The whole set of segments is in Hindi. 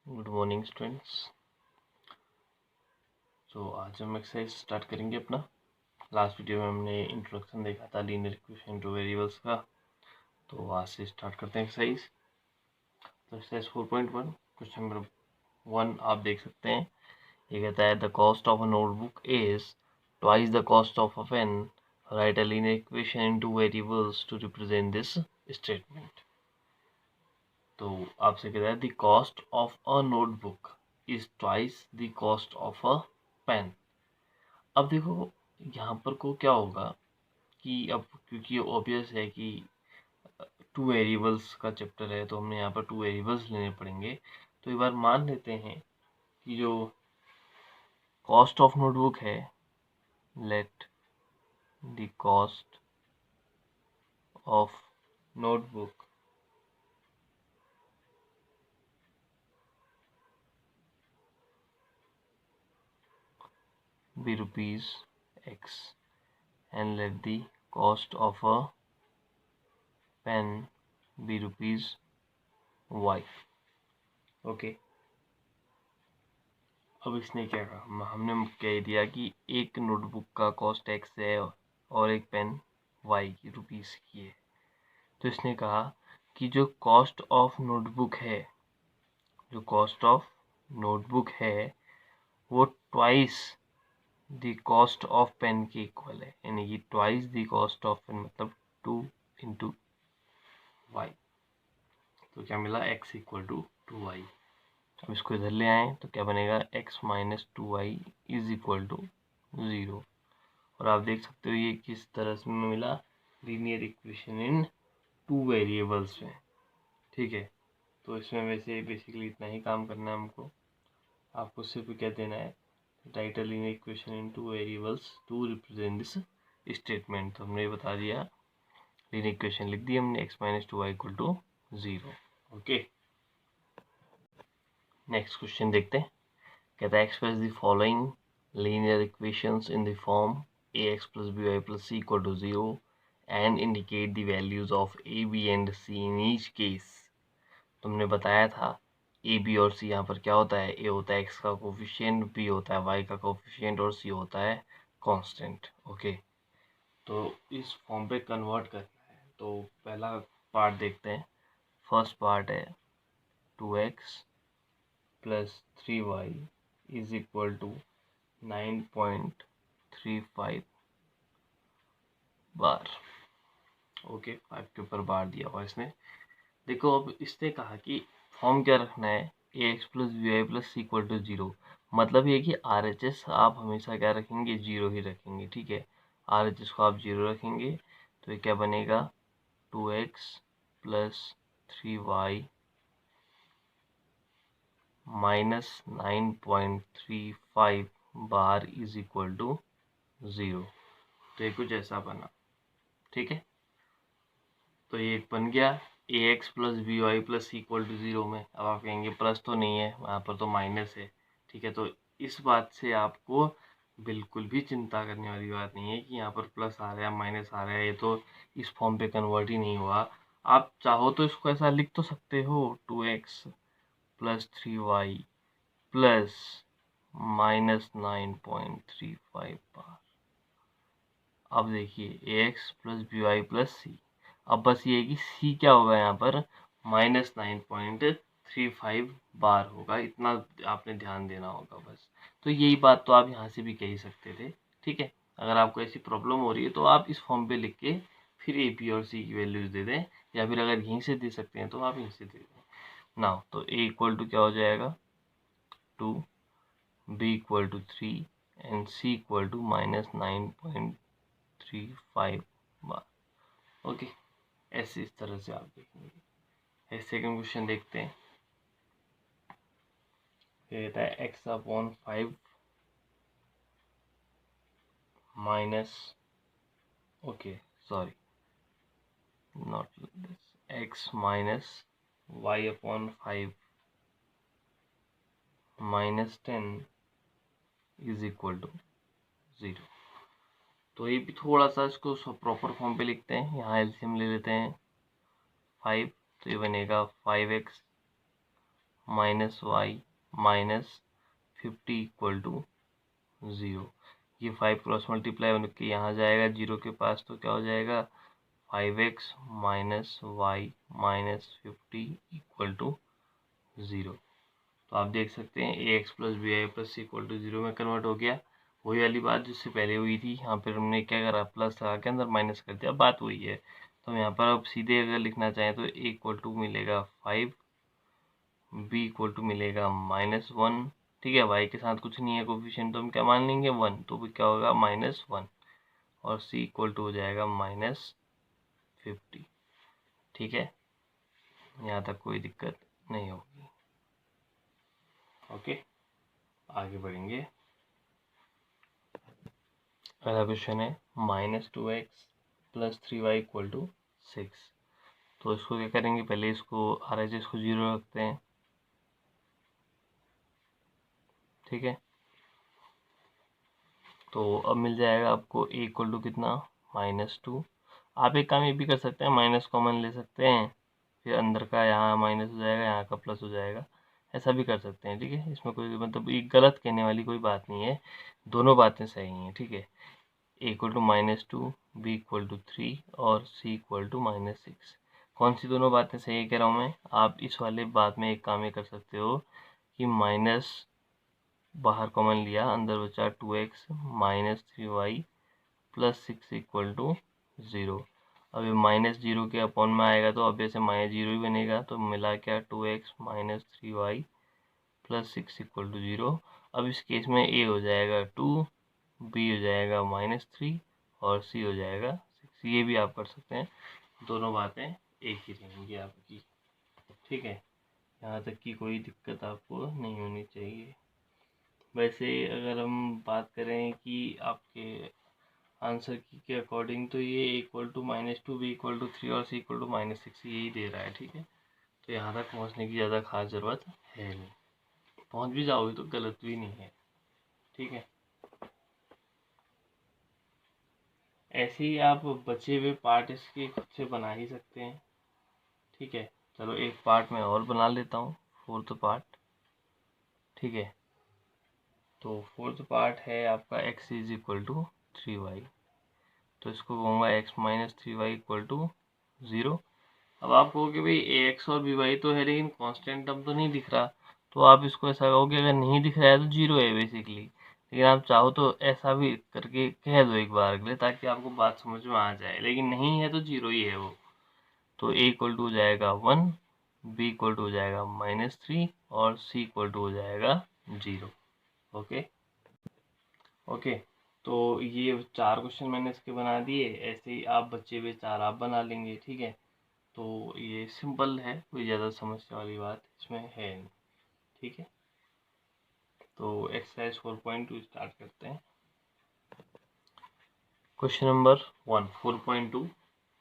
Good morning students. आज हम एक्सरसाइज स्टार्ट करेंगे अपना। लास्ट वीडियो में हमने इंट्रोडक्शन देखा था लीनियर इक्वेशन टू वेरिएबल्स का। तो आज से स्टार्ट करते हैं एक्सरसाइज। तो एक्सरसाइज 4.1 क्वेश्चन नंबर 1 आप देख सकते हैं। ये कहता है the cost of a notebook is twice the cost of a pen, write a linear equation in two variables to represent this statement. तो आपसे कहता है the cost of a notebook is twice the cost of a pen. अब देखो यहाँ पर को क्या होगा कि अब क्योंकि ऑब्वियस है कि टू वेरिएबल्स का चैप्टर है तो हमने यहाँ पर टू वेरिएबल्स लेने पड़ेंगे। तो एक बार मान लेते हैं कि जो कॉस्ट ऑफ नोटबुक है, let the cost of notebook be rupees X and let the cost of a pen be rupees Y. Okay अब इसने क्या कहा, हमने कह दिया कि एक नोटबुक का कॉस्ट एक्स है और एक पेन वाई की रुपीस की है। तो इसने कहा कि जो कॉस्ट ऑफ नोटबुक है, जो कॉस्ट ऑफ नोटबुक है वो twice the cost of pen के इक्वल है, यानी कि twice the cost of pen मतलब 2 इंटू वाई। तो क्या मिला, x इक्वल टू 2y। अब इसको इधर ले आए तो क्या बनेगा, x minus 2y is equal to 0। और आप देख सकते हो ये किस तरह से मिला, linear equation in two variables में। ठीक है, तो इसमें वैसे बेसिकली इतना ही काम करना है हमको। आपको सिर्फ क्या देना है, write a linear equation in two variables to represent this statement. तो हमने बता दिया, लीनियर इक्वेशन लिख दी हमने, x minus 2y equal to 0। Okay, next question देखते हैं। कहता है express the following linear equations in the form ax plus by plus c equal to 0 and indicate the values of a, b and c in each case। तुमने बताया था a, b और c यहाँ पर क्या होता है, a होता है x का कोफिशिएंट, b होता है y का कोफिशिएंट और c होता है कांस्टेंट। ओके, तो इस फॉर्म पे कन्वर्ट करना है। तो पहला पार्ट देखते हैं। फर्स्ट पार्ट है 2x plus 3y is equal to 9.35 bar. Okay, 5 के ऊपर बार दिया हुआ इसने। देखो अब इसने कहा कि फॉर्म क्या रखना है, a x plus b y plus c equal to 0। मतलब ये कि आर एच एस आप हमेशा क्या रखेंगे, 0 ही रखेंगे। ठीक है, आर एच एस को आप 0 रखेंगे तो ये क्या बनेगा, 2x plus 3y minus 9.35 bar is equal to 0। तो ये कुछ ऐसा बना। ठीक है, तो ये बन गया a x plus b y plus equal to 0 में। अब आप कहेंगे प्लस तो नहीं है, वहाँ पर तो माइनस है। ठीक है, तो इस बात से आपको बिल्कुल भी चिंता करने वाली बात नहीं है कि यहाँ पर प्लस आ रहा है माइनस आ रहा है, ये तो इस फॉर्म पे कन्वर्ट ही नहीं हुआ। आप चाहो तो इसको ऐसा लिख तो सकते हो, 2x plus 3y plus minus 9.35 बार। अब देखिए a x plus b y plus c. अब बस ये है कि सी क्या होगा यहाँ पर, माइनस 9.35 बार होगा। इतना आपने ध्यान देना होगा बस। तो यही बात तो आप यहाँ से भी कह ही सकते थे। ठीक है, अगर आपको ऐसी प्रॉब्लम हो रही है तो आप इस फॉर्म पे लिख के फिर ए बी और सी की वैल्यूज दे दें, या फिर अगर यहीं से दे सकते हैं तो आप यहीं से दे दें ना। तो ए इक्वल टू क्या हो जाएगा, 2, B equal to 3 and C equal to minus 9.35 bar. Okay, ऐसे इस तरह से आप देखेंगे। सेकंड क्वेश्चन देखते हैं। कहता है x upon 5 minus, okay sorry not this, x minus y upon 5 minus 10 is equal to 0। तो ये भी थोड़ा सा इसको प्रॉपर फॉर्म पे लिखते हैं। यहाँ एलसीएम ले लेते हैं 5, तो ये बनेगा 5x minus Y minus 50 equal to 0। ये 5 क्रॉस मल्टीप्लाई होकर यहाँ जाएगा 0 के पास, तो क्या हो जाएगा 5x minus Y minus 50 equal to 0। तो आप देख सकते हैं a x plus b y plus c equal to 0 में कन्वर्ट हो गया। वही वाली बात जिससे पहले हुई थी, यहाँ पर हमने क्या करा, प्लस लगा के अंदर माइनस कर दिया, बात वही है। तो हम यहाँ पर अब सीधे अगर लिखना चाहें तो ए इक्वल टू मिलेगा 5, बी इक्वल टू मिलेगा -1। ठीक है, वाई के साथ कुछ नहीं है कोफिशिएंट, तो हम क्या मान लेंगे 1, तो भी क्या होगा -1, और सी इक्वल टू हो जाएगा -50। ठीक है, यहाँ तक कोई दिक्कत नहीं होगी। ओके, आगे बढ़ेंगे। अगला क्वेश्चन है -2x plus 3y equal to 6। तो इसको क्या करेंगे, पहले इसको RHS को 0 रखते हैं। ठीक है, तो अब मिल जाएगा आपको a इक्वल टू कितना -2। आप एक काम ये भी कर सकते हैं, माइनस कॉमन ले सकते हैं, फिर अंदर का यहाँ माइनस हो जाएगा, यहाँ का प्लस हो जाएगा, ऐसा भी कर सकते हैं। ठीक है, इसमें कोई मतलब ये गलत कहने वाली कोई बात नहीं है, दोनों बातें सही हैं। ठीक है, a equal to -2, b equal to 3 और c इक्वल टू -6। कौन सी दोनों बातें सही कह रहा हूँ मैं, आप इस वाले बात में एक काम ये कर सकते हो कि माइनस बाहर कॉमन लिया, अंदर बचा 2x minus 3y plus 6 equal to 0। अब ये -0 के अपॉन में आएगा तो अब ऐसे -0 ही बनेगा, तो मिला क्या 2x minus 3y plus 6 equal to 0। अब इस केस में a हो जाएगा 2, b हो जाएगा -3 और c हो जाएगा 6। ये भी आप कर सकते हैं, दोनों बातें एक ही रहेंगी आपकी। ठीक है, यहाँ तक की कोई दिक्कत आपको नहीं होनी चाहिए। वैसे अगर हम बात करें कि आपके आंसर की के अकॉर्डिंग, तो ये equal to -2, B equal to 3 और सी इक्वल टू -6 यही दे रहा है। ठीक है, तो यहाँ तक पहुँचने की ज़्यादा खास ज़रूरत है नहीं, पहुँच भी जाओगे तो गलत भी नहीं है। ठीक है, ऐसे ही आप बचे हुए पार्ट इसके खुद से बना ही सकते हैं। ठीक है, चलो एक पार्ट मैं और बना लेता हूँ, 4th पार्ट। ठीक है, तो 4th पार्ट है आपका x is equal to 3y। तो इसको कहूँगा x minus 3y equal to 0। अब आप कहोगे भाई ax और by तो है लेकिन कांस्टेंट टर्म तो नहीं दिख रहा, तो आप इसको ऐसा कहोगे अगर नहीं दिख रहा है तो 0 है बेसिकली। लेकिन आप चाहो तो ऐसा भी करके कह दो एक बार के लिए, ताकि आपको बात समझ में आ जाए, लेकिन नहीं है तो 0 ही है वो। तो a इक्वल टू हो जाएगा 1, b इक्वल टू हो जाएगा -3 और c इक्वल टू हो जाएगा 0। ओके ओके, तो ये 4 क्वेश्चन मैंने इसके बना दिए, ऐसे ही आप बच्चे हुए 4 आप बना लेंगे। ठीक है, तो ये सिंपल है, कोई ज़्यादा समस्या वाली बात इसमें है नहीं। ठीक है, तो एक्सरसाइज 4.2 स्टार्ट करते हैं। Question number 1 4.2।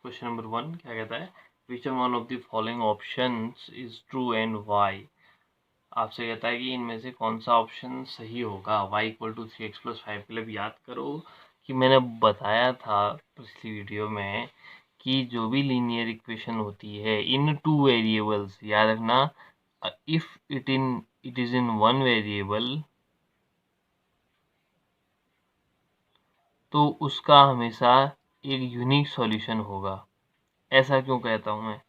क्वेश्चन नंबर 1 क्या कहता है, which one of the following options is true and why. आपसे कहता है कि इनमें से कौन सा ऑप्शन सही होगा। y equal to 3x plus 5 के लिए याद करो कि मैंने बताया था पिछली वीडियो में कि जो भी लीनियर इक्वेशन होती है इन 2 वेरिएबल्स, याद रखना, if it is in 1 variable तो उसका हमेशा एक यूनिक सॉल्यूशन होगा। ऐसा क्यों कहता हूँ मैं,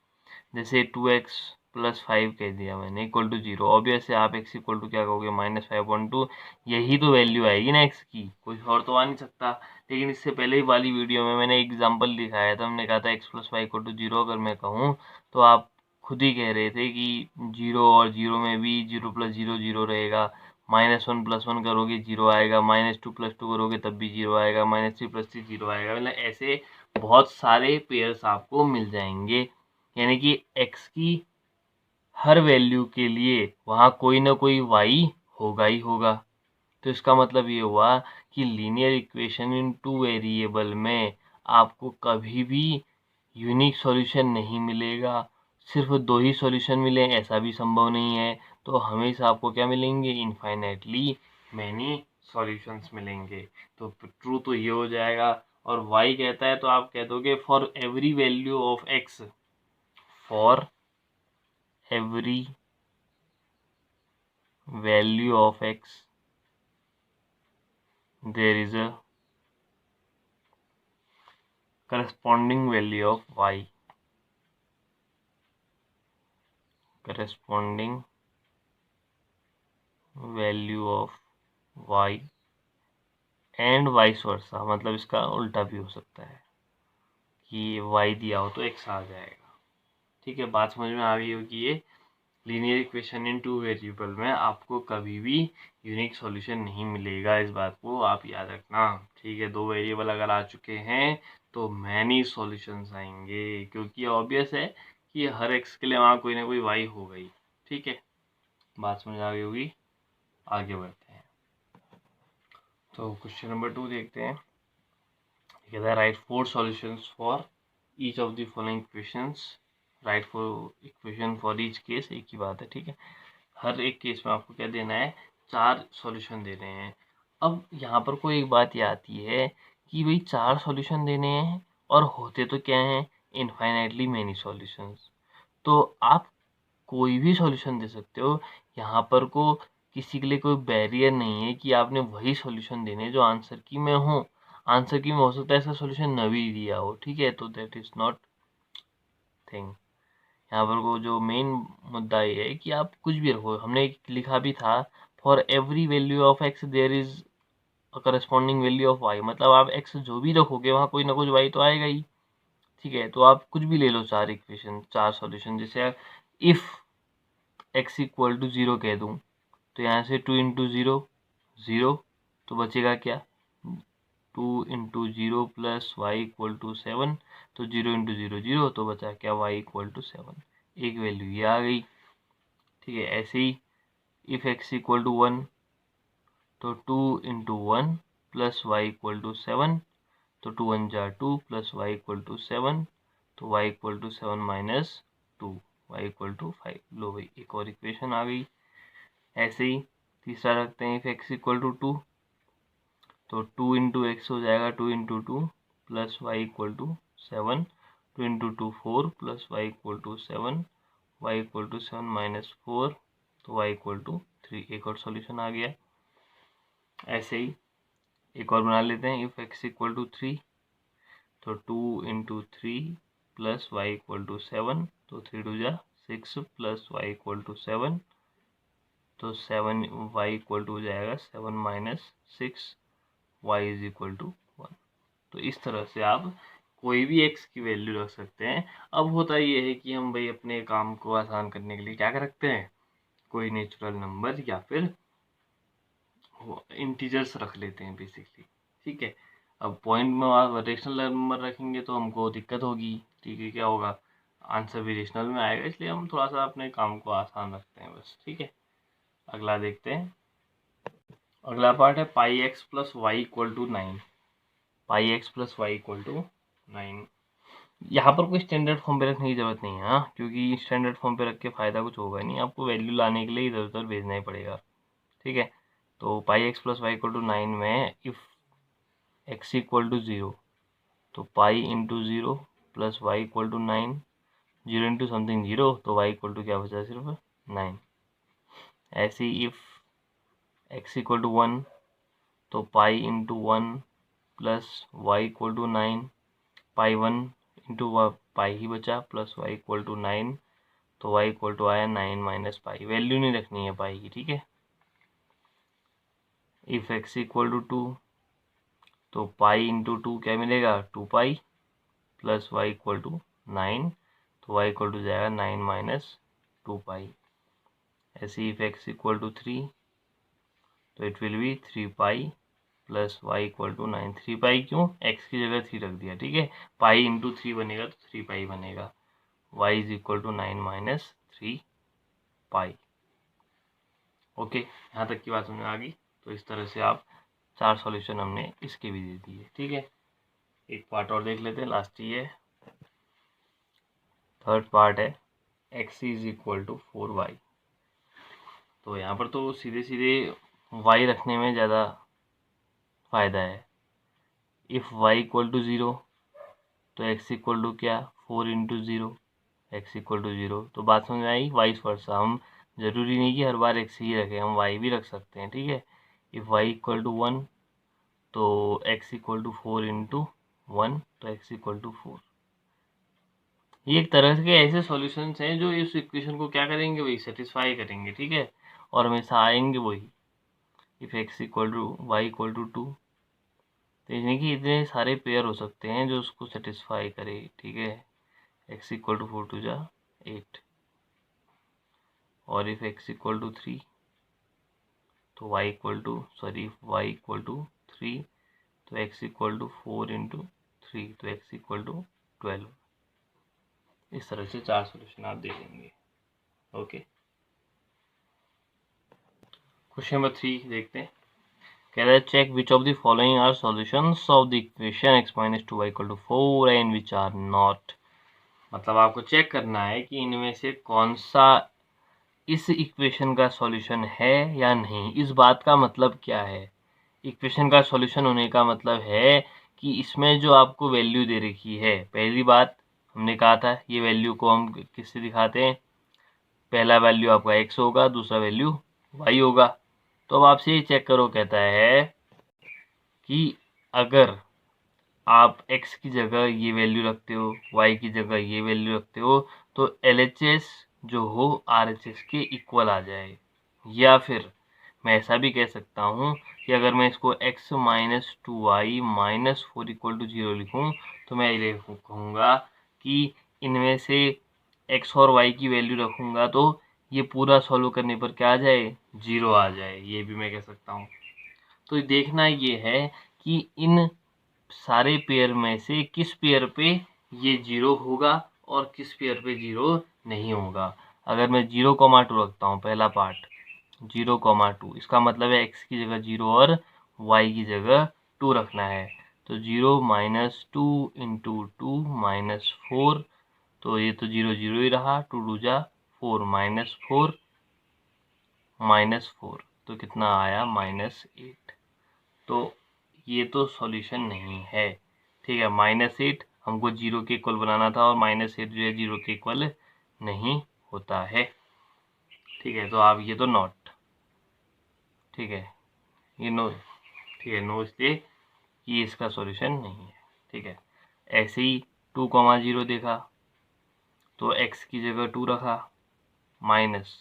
जैसे 2x प्लस 5 कह दिया मैंने इक्वल टू 0, ऑब्वियस है आप x इक्वल टू क्या कहोगे -5/2, यही तो वैल्यू आएगी ना x की, कुछ और तो आ नहीं सकता। लेकिन इससे पहले ही वाली वीडियो में मैंने एग्जांपल दिखाया था, हमने कहा था x प्लस 5 इक्वल टू 0 अगर मैं कहूँ, तो आप खुद ही कह रहे थे कि 0 और 0 में भी 0 प्लस 0 0 रहेगा, -1 प्लस 1 करोगे 0 आएगा, -2 प्लस 2 करोगे तब भी 0 आएगा, -3 प्लस 3 0 आएगा। मतलब ऐसे बहुत सारे पेयर्स आपको मिल जाएंगे, यानी कि x की हर वैल्यू के लिए वहाँ कोई ना कोई y होगा ही होगा। तो इसका मतलब ये हुआ कि लीनियर इक्वेशन इन 2 वेरिएबल में आपको कभी भी यूनिक सॉल्यूशन नहीं मिलेगा। सिर्फ 2 ही सॉल्यूशन मिले ऐसा भी संभव नहीं है, तो हमेशा आपको क्या मिलेंगे, इनफाइनाइटली मैनी सॉल्यूशंस मिलेंगे। तो ट्रू तो ये हो जाएगा। और y कहता है तो आप कह दोगे for every value of x, for every value of x, there is a corresponding value of y, corresponding value of y and vice versa, मतलब इसका उल्टा भी हो सकता है कि y दिया हो तो x आ जाएगा। ठीक है, बात समझ में आ गई होगी। ये linear equation in two variable में आपको कभी भी यूनिक सॉल्यूशन नहीं मिलेगा, इस बात को आप याद रखना। ठीक है, दो वेरिएबल अगर आ चुके हैं तो मैनी सॉल्यूशंस आएंगे, क्योंकि ऑब्वियस है कि हर x के लिए वहाँ कोई ना कोई y हो गई। ठीक है, बात समझ आ गई होगी। आगे बढ़ते हैं, तो क्वेश्चन नंबर 2 देखते हैं। कहता है right 4 solutions for each of the following equations, right for equation for each case, एक ही बात है। ठीक है, हर एक केस में आपको क्या देना है, 4 सॉल्यूशन देने हैं। अब यहाँ पर कोई एक बात ये आती है कि भाई 4 सॉल्यूशन देने हैं और होते तो क्या हैं, इनफाइनाइटली मेनी सॉल्यूशंस। तो आप कोई भी सॉल्यूशन दे सकते हो, यहाँ पर को किसी के लिए कोई बैरियर नहीं है कि आपने वही सॉल्यूशन देने जो आंसर की में हो। आंसर की में हो सकता है इसका सॉल्यूशन न भी दिया हो। ठीक है, तो दैट इज नॉट थिंग। यहाँ पर को जो मेन मुद्दा ये है कि आप कुछ भी रखो, हमने लिखा भी था for every value of X there is a corresponding value of Y, मतलब आप एक्स जो भी रखोगे वहाँ कोई ना कुछ वाई तो आएगा ही। ठीक है, तो आप कुछ भी ले लो, 4 इक्वेशन 4 सॉल्यूशन। जैसे इफ एक्स इक्वल टू 0 कह दूँ तो यहाँ से 2 इंटू 0 0, तो बचेगा क्या, 2 into 0 plus Y equal to 7, तो 0 इंटू 0 0, तो बचा क्या, वाई इक्वल टू 7, एक वैल्यू ये आ गई। ठीक है, ऐसे ही इफ एक्स इक्वल टू 1 तो 2 into 1 plus Y equal to 7, तो 2 1 जा 2 प्लस वाई इक्वल टू 7, तो Y equal to 7 minus 2, Y equal to 5। लो भाई, एक और इक्वेशन आ गई। ऐसे ही तीसरा रखते हैं, इफ एक्स इक्वल टू 2 तो 2 इंटू एक्स हो जाएगा 2 into 2 plus Y equal to 7, 2 into 2 4 plus Y equal to 7, Y equal to 7 minus 4, तो वाई इक्वल टू 3, एक और सॉल्यूशन आ गया। ऐसे ही एक और बना लेते हैं, इफ एक्स इक्वल टू 3 तो 2 into 3 plus Y equal to 7, तो 3 2 जा 6 प्लस वाई इक्वल टू 7, तो 7 वाई इक्वल टू हो जाएगा 7 minus 6, Y is equal to 1। तो इस तरह से आप कोई भी एक्स की वैल्यू रख सकते हैं। अब होता ये है कि हम भाई अपने काम को आसान करने के लिए क्या कर रखते हैं, कोई नेचुरल नंबर या फिर इंटीजर्स रख लेते हैं बेसिकली। ठीक है, अब पॉइंट में आप रेशनल नंबर रखेंगे तो हमको दिक्कत होगी। ठीक है, क्या होगा, आंसर भी रेशनल में आएगा, इसलिए हम थोड़ा सा अपने काम को आसान रखते हैं बस। ठीक है, अगला देखते हैं। अगला पार्ट है pi x plus Y equal to 9, pi x plus Y equal to 9। यहाँ पर कोई स्टैंडर्ड फॉर्म पे रखने की जरूरत नहीं है, हाँ, क्योंकि स्टैंडर्ड फॉर्म पे रख के फ़ायदा कुछ होगा नहीं, आपको वैल्यू लाने के लिए इधर उधर भेजना ही पड़ेगा। ठीक है, तो pi x plus Y equal to 9 में इफ़ एक्स इक्वल टू 0 तो pi into 0 plus Y equal to 9, 0 into something 0, तो वाई इक्वल टू क्या बचा, सिर्फ 9। ऐसे ही इफ़ एक्स इक्वल टू 1 तो pi into 1 plus Y equal to 9, pi 1 into pi ही बचा प्लस वाई इक्वल टू 9, तो वाई इक्वल टू आया 9 माइनस पाई, वैल्यू नहीं रखनी है पाई की। ठीक है, इफ एक्स इक्वल टू 2 तो पाई इंटू 2 क्या मिलेगा, 2 pi plus Y equal to 9, तो वाई इक्वल टू जाएगा 9 माइनस 2 पाई। ऐसे इफ एक्स इक्वल टू 3 तो it will be 3 pi plus Y equal to 9। 3 pi क्यों, एक्स की जगह 3 रख दिया। ठीक है, पाई इंटू 3 बनेगा तो 3 पाई बनेगा, Y is equal to 9 minus 3 pi. Okay, यहाँ तक की बात समझ आ गई। तो इस तरह से आप 4 सॉल्यूशन हमने इसके भी दे दिए। ठीक है, एक पार्ट और देख लेते हैं, लास्ट ही है, थर्ड पार्ट है x is equal to 4y। तो यहाँ पर तो सीधे सीधे y रखने में ज़्यादा फ़ायदा है। इफ़ y इक्वल टू 0 तो x इक्वल टू क्या, 4 इंटू 0, एक्स इक्वल टू 0। तो बात समझ में आई, वाइस वर्सा, हम ज़रूरी नहीं कि हर बार x ही रखें, हम y भी रख सकते हैं, ठीक है। इफ़ y इक्वल टू 1 तो x इक्वल टू 4 इंटू 1, तो x इक्वल टू 4। ये एक तरह के ऐसे सॉल्यूशंस हैं जो इस इक्वेशन को क्या करेंगे, वही सेटिस्फाई करेंगे, ठीक है, और हमेशा आएंगे वही। If x equal to Y equal to 2, तो यानी कि इतने सारे पेयर हो सकते हैं जो उसको सेटिस्फाई करे, ठीक है। x इक्वल टू 4 टू जा 8, और इफ़ x इक्वल टू 3 तो y equal to y equal to 3, तो x इक्वल टू 4 इंटू 3, तो x इक्वल टू 12। इस तरह से 4 सॉल्यूशन आप देखेंगे। ओके, क्वेश्चन नंबर 3 देखते हैं। कह रहा है check which of the following are solutions of the equation x minus 2y equal to 4 and which are not. मतलब आपको चेक करना है कि इनमें से कौन सा इस इक्वेशन का सॉल्यूशन है या नहीं। इस बात का मतलब क्या है, इक्वेशन का सॉल्यूशन होने का मतलब है कि इसमें जो आपको वैल्यू दे रखी है, पहली बात हमने कहा था ये वैल्यू को हम किससे दिखाते हैं, पहला वैल्यू आपका x होगा, दूसरा वैल्यू y होगा। तो अब आपसे ये चेक करो, कहता है कि अगर आप x की जगह ये वैल्यू रखते हो, y की जगह ये वैल्यू रखते हो, तो LHS जो हो RHS के इक्वल आ जाए। या फिर मैं ऐसा भी कह सकता हूँ कि अगर मैं इसको x minus 2y minus 4 equal to 0 लिखूँ, तो मैं ये कहूँगा कि इनमें से x और y की वैल्यू रखूँगा तो ये पूरा सॉल्व करने पर क्या आ जाए, 0 आ जाए। ये भी मैं कह सकता हूँ। तो देखना ये है कि इन सारे पेयर में से किस पेयर पे ये 0 होगा और किस पेयर पे 0 नहीं होगा। अगर मैं 0,2 रखता हूँ, पहला पार्ट 0,2, इसका मतलब है x की जगह 0 और y की जगह 2 रखना है। तो 0 माइनस 2 इंटू 2 माइनस 4, तो ये तो 0 0 ही रहा, 2 2 जा 4 माइनस 4 माइनस 4, तो कितना आया -8। तो ये तो सॉल्यूशन नहीं है, ठीक है। -8 हमको 0 के इक्वल बनाना था और -8 जो है 0 के इक्वल नहीं होता है, ठीक है। तो आप ये तो नॉट, ठीक है, ये नो, ठीक है, नो इसलिए कि इसका सॉल्यूशन नहीं है, ठीक है। ऐसे ही 2,0 देखा तो x की जगह 2 रखा, माइनस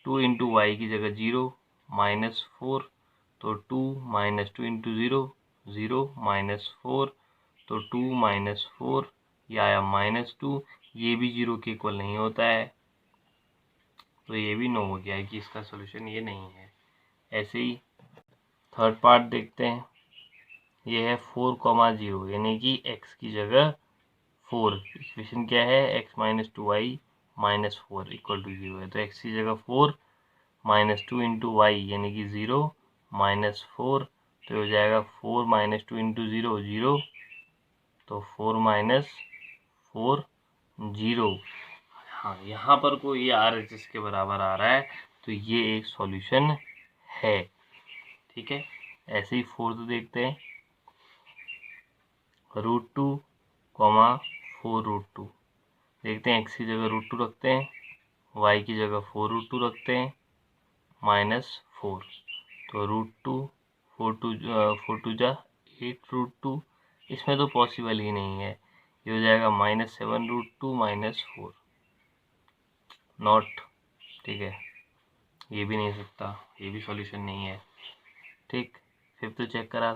2 इंटू वाई की जगह 0 माइनस 4, तो 2 माइनस 2 इंटू 0 0 माइनस 4, तो 2 माइनस 4 ये आया -2, ये भी 0 के इक्वल नहीं होता है, तो ये भी नो हो गया है कि इसका सॉल्यूशन ये नहीं है। ऐसे ही थर्ड पार्ट देखते हैं। ये है 4,0 यानी कि x की जगह 4, इक्वेशन क्या है, x minus 2y minus 4 equal to 0 है, तो x की जगह 4 माइनस 2 इंटू वाई यानी कि 0 माइनस 4, तो हो जाएगा 4 माइनस 2 इंटू 0 0, तो 4 माइनस 4 0। हाँ, यहाँ पर कोई ये RHS के बराबर आ रहा है, तो ये एक सॉल्यूशन है, ठीक है। ऐसे ही फोर्थ देखते हैं, √2, 4√2। देखते हैं x की जगह √2 रखते हैं, y की जगह 4√2 रखते हैं, -4, तो √2 4 2 जा 8√2, इसमें तो पॉसिबल ही नहीं है, ये हो जाएगा -7√2 -4, नॉट, ठीक है, ये भी नहीं सकता, ये भी सॉल्यूशन नहीं है, ठीक। फिफ्थ चेक करा,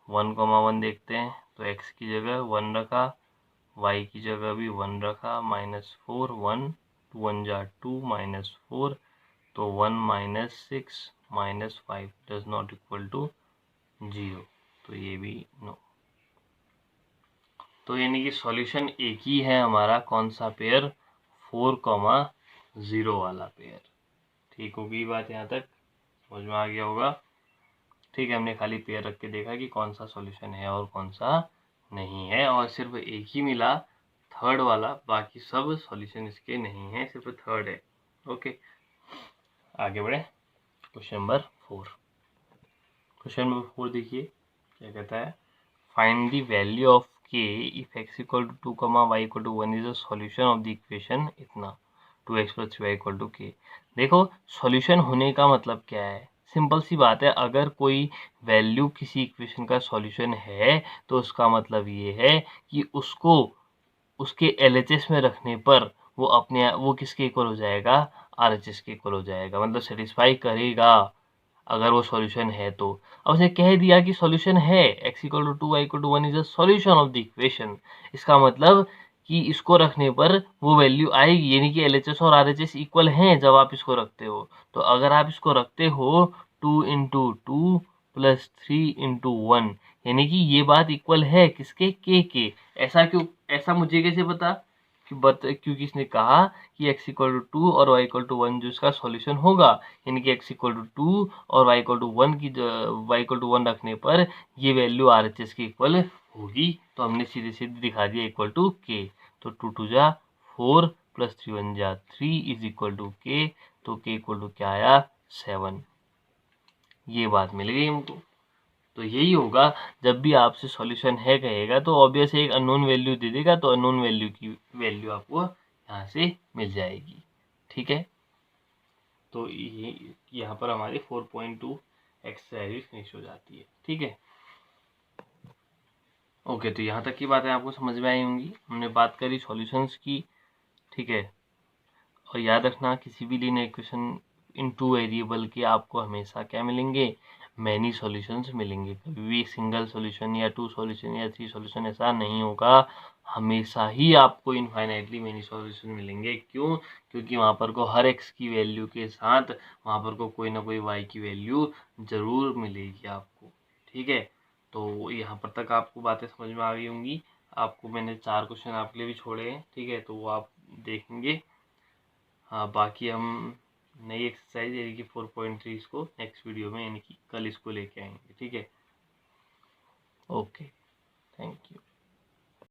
1,1 देखते हैं, तो x की जगह 1 रखा, y की जगह भी 1 रखा, -4 1 2 1 जा 2 -4, तो 1 -6 -5 डज नॉट इक्वल टू 0, तो ये भी नो। तो यानी कि सॉल्यूशन एक ही है हमारा, कौन सा पेयर, 4,0 वाला पेयर। ठीक होगी बात, यहाँ तक समझ में आ गया होगा, ठीक है। हमने खाली पेयर रख के देखा कि कौन सा सॉल्यूशन है और कौन सा नहीं है, और सिर्फ एक ही मिला थर्ड वाला, बाकी सब सॉल्यूशन इसके नहीं है, सिर्फ थर्ड है। ओके, आगे बढ़े, क्वेश्चन नंबर 4। क्वेश्चन नंबर 4 देखिए क्या कहता है, find the value of k if x equal to 2, y equal to 1 is a solution of the equation इतना। 2x plus 3y equal to के। देखो सॉल्यूशन होने का मतलब क्या है, सिंपल सी बात है, अगर कोई वैल्यू किसी इक्वेशन का सॉल्यूशन है तो उसका मतलब ये है कि उसको उसके LHS में रखने पर वो किसके इक्वल हो जाएगा, RHS के इक्वल हो जाएगा, मतलब सेटिस्फाई करेगा अगर वो सॉल्यूशन है तो। अब उसने कह दिया कि सॉल्यूशन है, x equal to 2 y equal to 1 is the solution of the equation, इसका मतलब कि इसको रखने पर वो वैल्यू आएगी, यानी कि LHS और RHS इक्वल हैं जब आप इसको रखते हो। तो अगर आप इसको रखते हो 2 इंटू 2 प्लस 3 इंटू 1, यानी कि ये बात इक्वल है किसके, के। ऐसा क्यों, ऐसा मुझे कैसे पता क्योंकि इसने कहा कि x इक्वल टू 2 और y इक्वल टू 1 जो इसका सॉल्यूशन होगा, यानी कि x इक्वल टू 2 और y इक्वल टू 1 की y इक्वल टू 1 रखने पर ये वैल्यू RHS की इक्वल होगी। तो हमने सीधे सीधे दिखा दिया इक्वल टू के। तो 2 2 जा 4 प्लस 3 1 जा 3 इज इक्वल टू के। तो के इक्वल टू क्या आया, 7। ये बात मिल गई हमको। तो यही होगा, जब भी आपसे सॉल्यूशन है कहेगा तो ऑब्वियस एक अननोन वैल्यू दे देगा, तो अननोन वैल्यू की वैल्यू आपको यहाँ से मिल जाएगी। ठीक है, तो ये यहाँ पर हमारी 4.2 एक्सरसाइज फिनिश हो जाती है। ठीक है, ओके, तो यहाँ तक की बातें आपको समझ में आई होंगी, हमने बात करी सॉल्यूशंस की। ठीक है, और याद रखना किसी भी लीनियर इक्वेशन इन 2 वेरिएबल के आपको हमेशा क्या मिलेंगे, मैनी सॉल्यूशंस मिलेंगे। कभी भी सिंगल सॉल्यूशन या 2 सॉल्यूशन या 3 सॉल्यूशन ऐसा नहीं होगा, हमेशा ही आपको इनफाइनाइटली मैनी सॉल्यूशन मिलेंगे। क्यों, क्योंकि वहाँ पर को हर x की वैल्यू के साथ वहाँ पर को कोई ना कोई y की वैल्यू ज़रूर मिलेगी आपको। ठीक है, तो यहाँ पर तक आपको बातें समझ में आ गई होंगी। आपको मैंने 4 क्वेश्चन आपके लिए भी छोड़े हैं, ठीक है, तो वो आप देखेंगे। हाँ, बाकी हम नई एक्सरसाइज यानी कि 4.3 इसको नेक्स्ट वीडियो में यानी कि कल इसको लेके आएंगे। ठीक है, ओके, थैंक यू।